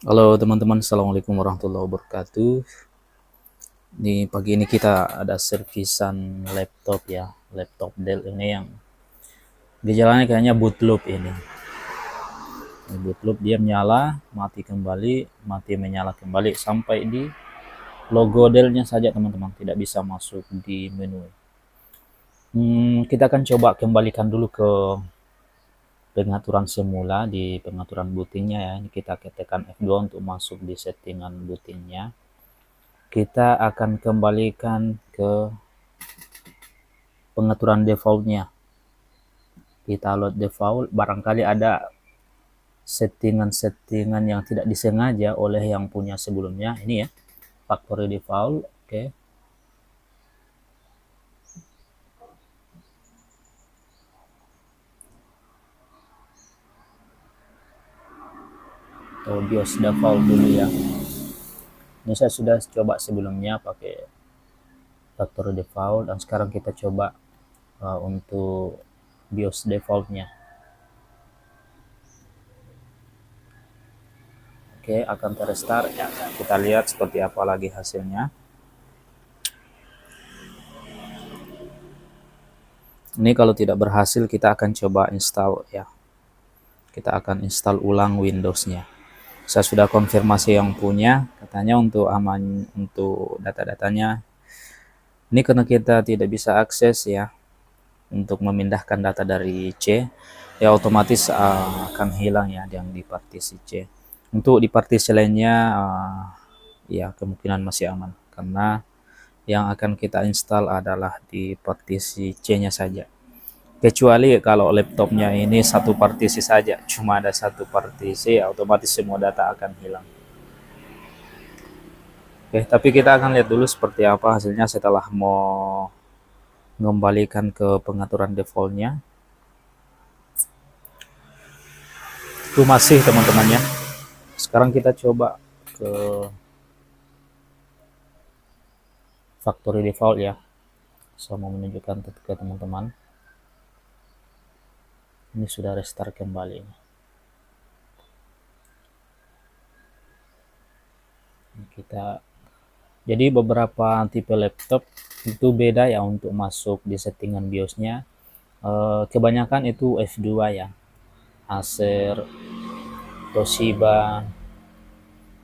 Halo teman-teman, assalamualaikum warahmatullahi wabarakatuh. Di pagi ini kita ada servisan laptop ya, laptop Dell ini yang gejalanya kayaknya boot loop ini. Boot loop dia menyala, mati kembali, mati menyala kembali sampai di logo Dell-nya saja teman-teman, tidak bisa masuk di menu. Kita akan coba kembalikan dulu ke pengaturan semula di pengaturan bootingnya ya. Ini kita tekan F2 untuk masuk di settingan bootingnya. Kita akan kembalikan ke pengaturan defaultnya. Kita load default, barangkali ada settingan-settingan yang tidak disengaja oleh yang punya sebelumnya. Ini ya, factory default. Oke. Atau BIOS default dulu ya. Ini saya sudah coba sebelumnya pakai factory default, dan sekarang kita coba untuk BIOS defaultnya. Oke, akan terstart ya. Kita lihat seperti apa lagi hasilnya. Ini kalau tidak berhasil, kita akan coba install ya. Kita akan install ulang Windows-nya. Saya sudah konfirmasi yang punya, katanya untuk aman, untuk data-datanya. Ini karena kita tidak bisa akses ya, untuk memindahkan data dari C, ya otomatis akan hilang ya yang di partisi C. Untuk di partisi lainnya, ya kemungkinan masih aman, karena yang akan kita install adalah di partisi C-nya saja. Kecuali kalau laptopnya ini satu partisi saja, cuma ada satu partisi, ya otomatis semua data akan hilang. Oke, tapi kita akan lihat dulu seperti apa hasilnya setelah mau mengembalikan ke pengaturan defaultnya. Itu masih teman-temannya. Sekarang kita coba ke factory default ya. Saya mau menunjukkan ke teman-teman. Ini sudah restart kembali. Kita jadi beberapa tipe laptop itu beda ya untuk masuk di settingan BIOS-nya. Kebanyakan itu F2 ya. Acer, Toshiba,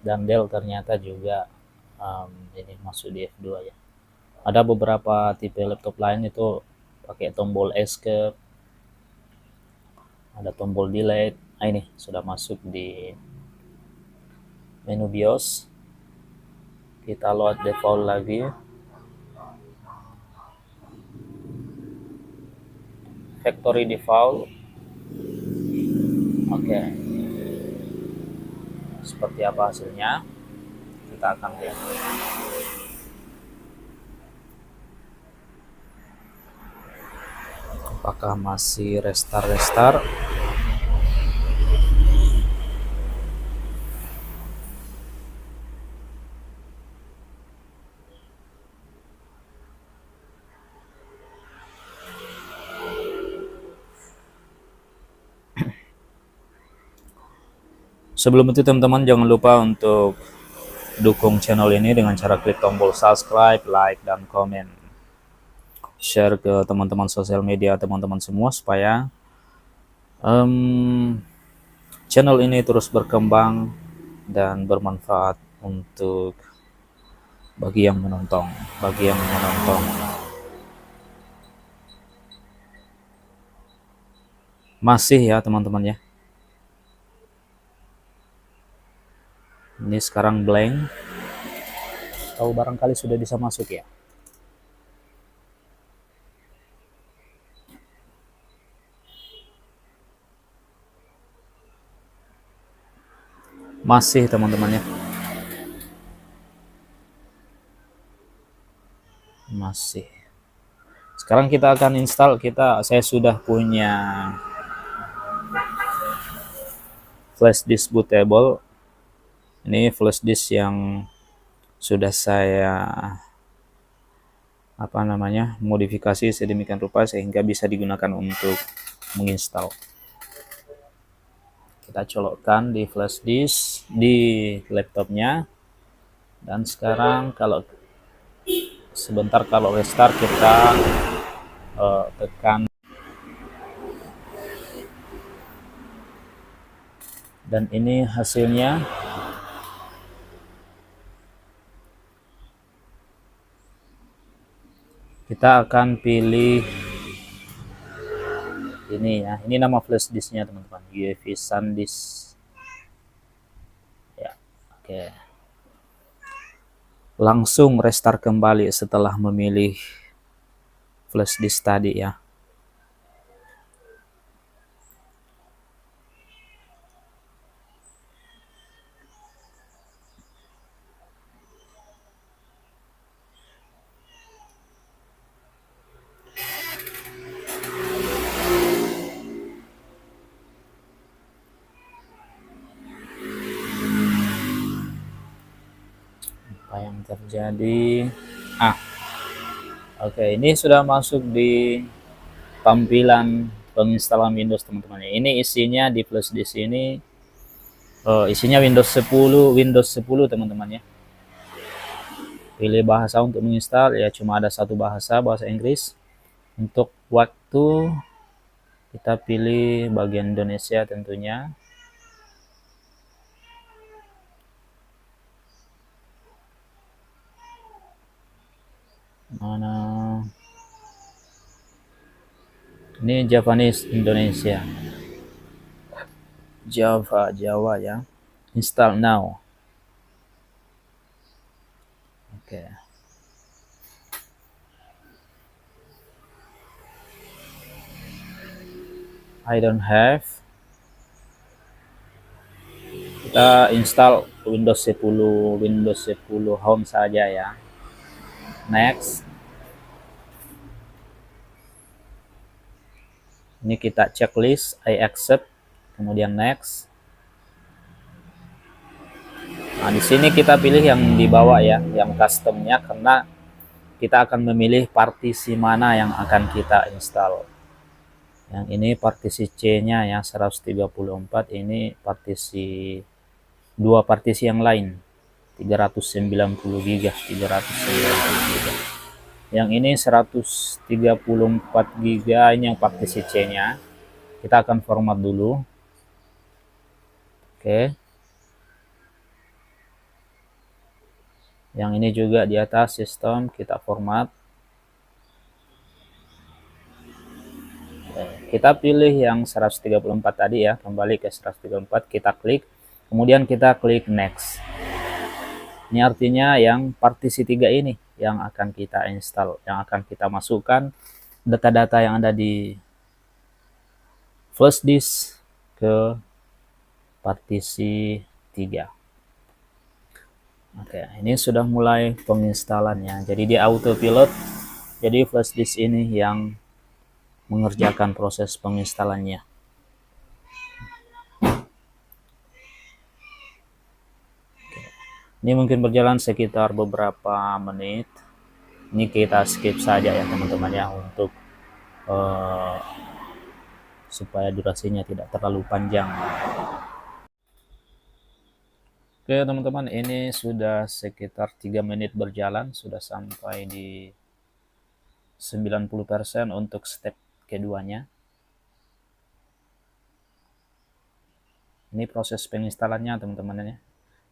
dan Dell ternyata juga ini masuk di F2 ya. Ada beberapa tipe laptop lain itu pakai tombol escape, ada tombol delete. Nah, ini sudah masuk di menu BIOS. Kita load default lagi. Factory default. Oke. Seperti apa hasilnya? Kita akan lihat. Apakah masih restart? Sebelum itu teman-teman jangan lupa untuk dukung channel ini dengan cara klik tombol subscribe, like, dan komen. Share ke teman-teman sosial media teman-teman semua supaya channel ini terus berkembang dan bermanfaat untuk bagi yang menonton. Masih ya teman-teman ya. Ini sekarang blank. Tahu barangkali sudah bisa masuk ya. Masih teman-teman ya. Masih. Sekarang kita akan install. Saya sudah punya flash disk bootable. Ini flash disk yang sudah saya modifikasi sedemikian rupa sehingga bisa digunakan untuk menginstal. Kita kita colokkan di flash disk di laptopnya. Dan sekarang kalau sebentar, kalau restart kita tekan, dan ini hasilnya. Kita akan pilih ini ya, ini nama flash disknya teman-teman, UEFI SanDisk ya. Oke, langsung restart kembali setelah memilih flash disk tadi ya. Apa yang terjadi? Oke, ini sudah masuk di tampilan penginstalan Windows teman-teman. Ini isinya di flash disk ini, isinya Windows 10 teman-teman ya. Pilih bahasa untuk menginstal ya, cuma ada satu bahasa Inggris. Untuk waktu kita pilih bagian Indonesia tentunya. Mana? Ini Japanese Indonesia. Jawa ya. Install now. Oke. I don't have. Kita install Windows 10 Home saja ya. Next. Ini kita checklist, I accept, kemudian next. Nah, di sini kita pilih yang di bawah ya, yang customnya, karena kita akan memilih partisi mana yang akan kita install. Yang ini partisi C-nya ya, 134, ini partisi, dua partisi yang lain, 390 GB, 390 GB. Yang ini 134 GB, ini yang partisi C-nya. Kita akan format dulu. Oke. Yang ini juga di atas sistem, kita format. Kita pilih yang 134 tadi ya, kembali ke 134, kita klik, kemudian kita klik next. Ini artinya yang partisi 3 ini yang akan kita install, yang akan kita masukkan data-data yang ada di flash disk ke partisi 3. Oke, ini sudah mulai penginstalannya. Jadi dia autopilot. Jadi flash disk ini yang mengerjakan proses penginstalannya. Ini mungkin berjalan sekitar beberapa menit. Ini kita skip saja ya teman-teman ya, untuk supaya durasinya tidak terlalu panjang. Oke teman-teman, ini sudah sekitar 3 menit berjalan, sudah sampai di 90% untuk step keduanya. Ini proses penginstalannya teman-teman ya.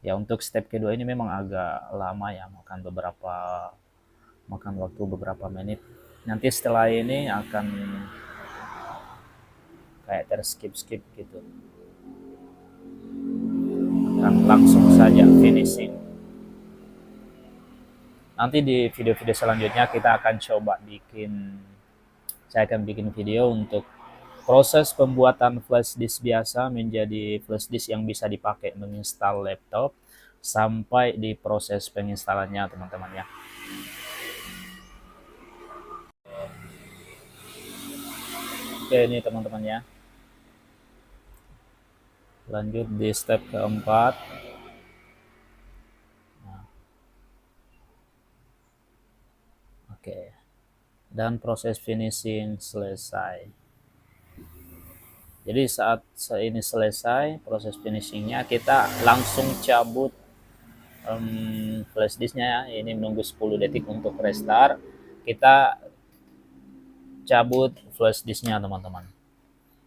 Ya, untuk step kedua ini memang agak lama ya, makan waktu beberapa menit. Nanti setelah ini akan kayak terskip gitu, akan langsung saja finishing. Nanti di video-video selanjutnya kita akan coba saya akan bikin video untuk proses pembuatan flash disk biasa menjadi flash disk yang bisa dipakai menginstal laptop, sampai di proses penginstalannya teman-teman ya. Oke, ini teman-teman ya. Lanjut di step keempat. Nah. Oke. Dan proses finishing selesai. Jadi saat ini selesai proses finishingnya, kita langsung cabut flash disknya ya. Ini menunggu 10 detik untuk restart. Kita cabut flash disknya teman-teman.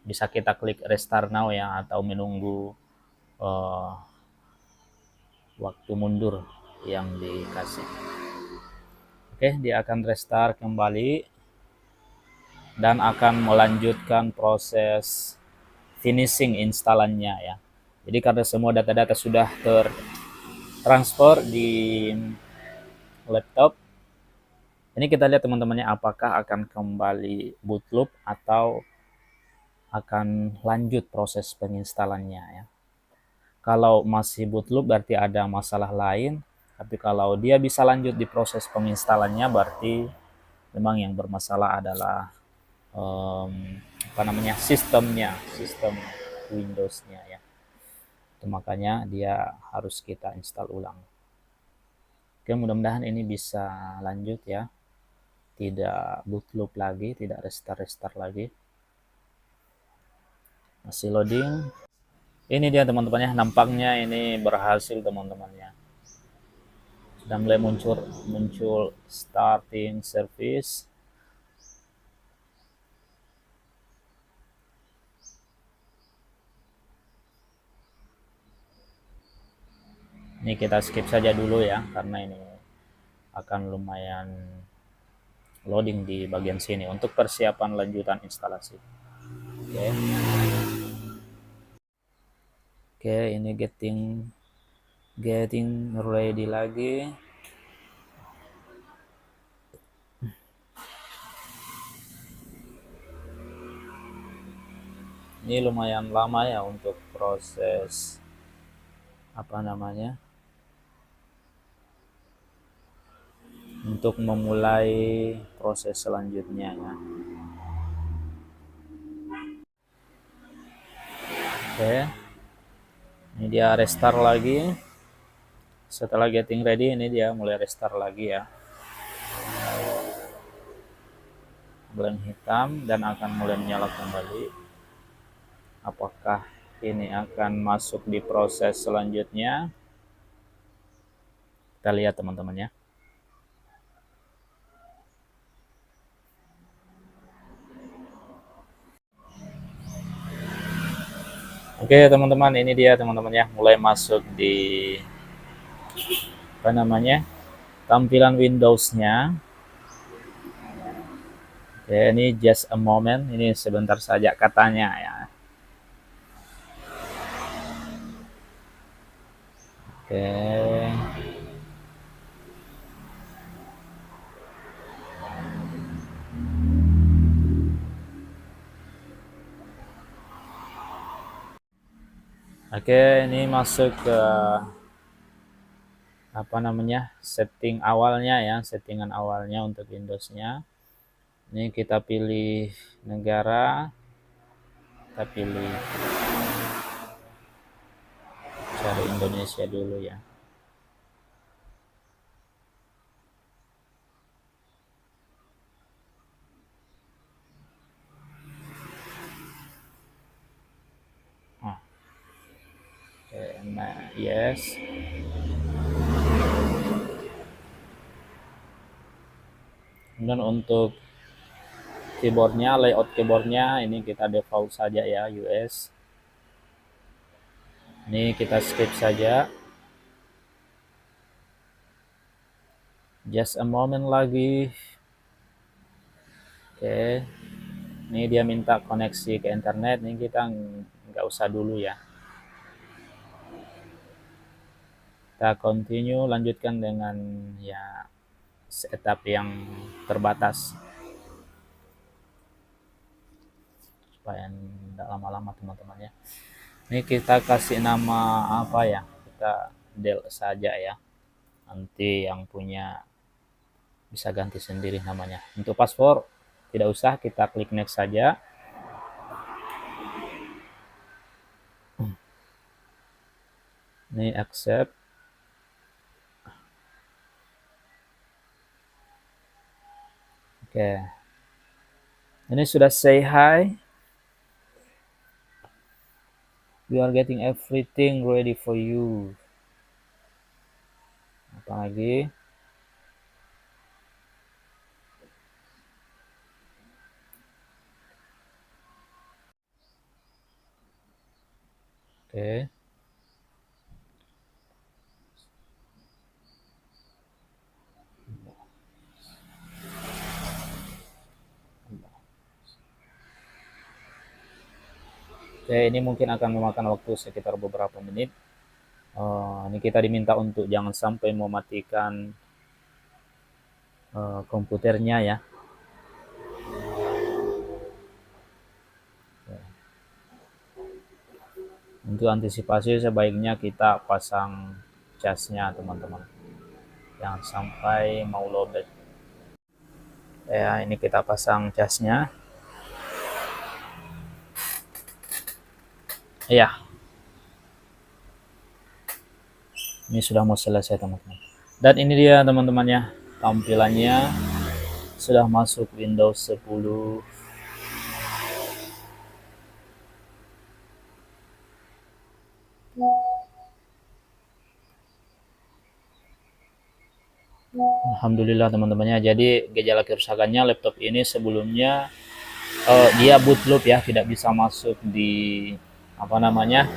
Bisa kita klik restart now ya, atau menunggu waktu mundur yang dikasih. Oke, dia akan restart kembali dan akan melanjutkan proses finishing instalannya ya. Jadi karena semua data-data sudah tertransfer di laptop, ini kita lihat teman-temannya apakah akan kembali boot loop atau akan lanjut proses penginstalannya ya. Kalau masih boot loop berarti ada masalah lain, tapi kalau dia bisa lanjut di proses penginstalannya berarti memang yang bermasalah adalah sistem Windows-nya ya. Itu makanya dia harus kita install ulang. Oke, mudah-mudahan ini bisa lanjut ya, tidak boot loop lagi, tidak restart lagi. Masih loading. Ini dia teman-temannya, nampaknya ini berhasil teman-temannya. Sudah mulai muncul starting service. Ini kita skip saja dulu ya, karena ini akan lumayan loading di bagian sini untuk persiapan lanjutan instalasi. Oke. Oke, ini getting ready lagi. Ini lumayan lama ya untuk proses untuk memulai proses selanjutnya ya. Oke, ini dia restart lagi. Setelah getting ready, ini dia mulai restart lagi ya. Blank hitam dan akan mulai menyala kembali. Apakah ini akan masuk di proses selanjutnya? Kita lihat teman-teman ya. Oke teman-teman, ini dia teman-teman ya, mulai masuk di tampilan Windows-nya. Oke, ini just a moment, ini sebentar saja katanya ya. Oke. Oke, ini masuk ke setting awalnya ya, settingan awalnya untuk Windows-nya. Ini kita pilih negara, kita pilih cari Indonesia dulu ya. Nah, yes. Kemudian untuk keyboardnya, layout keyboardnya ini kita default saja ya, US. Ini kita skip saja. Just a moment lagi. Oke. Ini dia minta koneksi ke internet, ini kita nggak usah dulu ya. Kita continue, lanjutkan dengan ya setup yang terbatas supaya tidak lama-lama teman-teman ya. Ini kita kasih nama apa ya, kita del saja ya, nanti yang punya bisa ganti sendiri namanya. Untuk password tidak usah, kita klik next saja. Ini accept. Oke, ini sudah say hi. We are getting everything ready for you. Apa lagi? Oke. Oke, ini mungkin akan memakan waktu sekitar beberapa menit. Ini kita diminta untuk jangan sampai mematikan komputernya ya. Untuk antisipasi sebaiknya kita pasang casnya teman-teman. Jangan sampai mau lowbat. Ya, ini kita pasang casnya. Iya. Ini sudah mau selesai teman-teman. Dan ini dia teman-teman ya, tampilannya sudah masuk Windows 10. Alhamdulillah teman-temannya. Jadi gejala kerusakannya laptop ini sebelumnya dia bootloop ya, tidak bisa masuk di apa namanya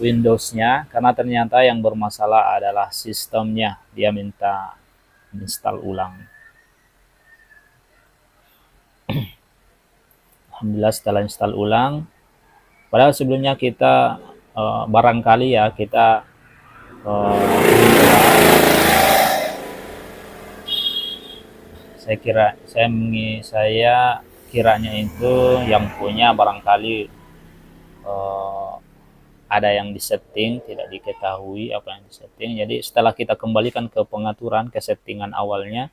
Windows-nya karena ternyata yang bermasalah adalah sistemnya. Dia minta install ulang. Alhamdulillah setelah install ulang. Padahal sebelumnya kita barangkali ya kita saya kiranya itu yang punya barangkali ada yang disetting, tidak diketahui apa yang disetting. Jadi setelah kita kembalikan ke pengaturan, ke settingan awalnya,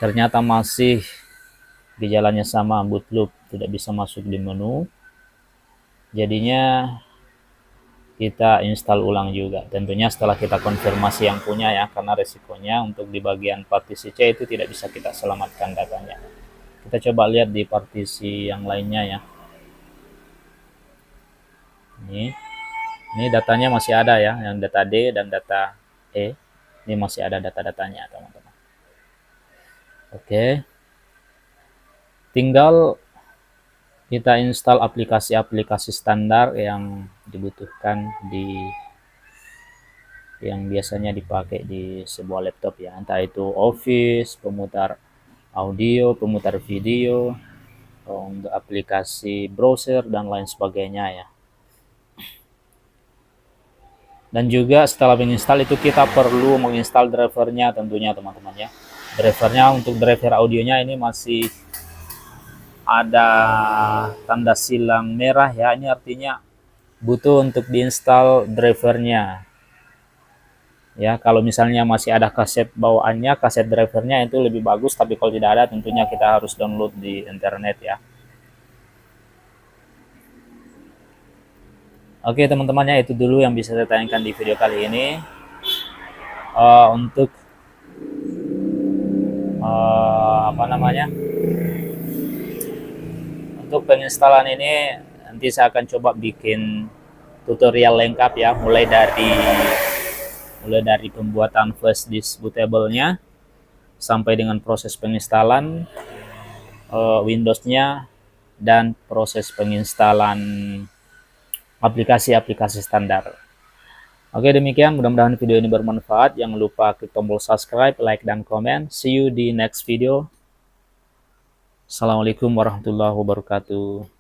ternyata masih gejalanya sama, bootloop, tidak bisa masuk di menu. Jadinya kita install ulang juga, tentunya setelah kita konfirmasi yang punya ya, karena resikonya untuk di bagian partisi C itu tidak bisa kita selamatkan datanya. Kita coba lihat di partisi yang lainnya ya. Ini datanya masih ada ya, yang data D dan data E. Ini masih ada data-datanya teman-teman. Oke. Tinggal kita install aplikasi-aplikasi standar yang dibutuhkan yang biasanya dipakai di sebuah laptop ya, entah itu Office, pemutar audio, pemutar video, untuk aplikasi browser dan lain sebagainya ya. Dan juga setelah menginstal itu kita perlu menginstal drivernya tentunya teman-teman ya. Drivernya untuk driver audionya ini masih ada tanda silang merah ya, ini artinya butuh untuk diinstal drivernya ya. Kalau misalnya masih ada kaset bawaannya, kaset drivernya itu lebih bagus, tapi kalau tidak ada tentunya kita harus download di internet ya. Oke teman-temannya, itu dulu yang bisa saya tanyakan di video kali ini. Untuk apa namanya, untuk penginstalan ini nanti saya akan coba bikin tutorial lengkap ya, mulai dari pembuatan flash disk bootable-nya sampai dengan proses penginstalan Windows-nya dan proses penginstalan aplikasi-aplikasi standar. Oke, demikian, mudah-mudahan video ini bermanfaat. Jangan lupa klik tombol subscribe, like, dan komen. See you di next video. Assalamualaikum warahmatullahi wabarakatuh.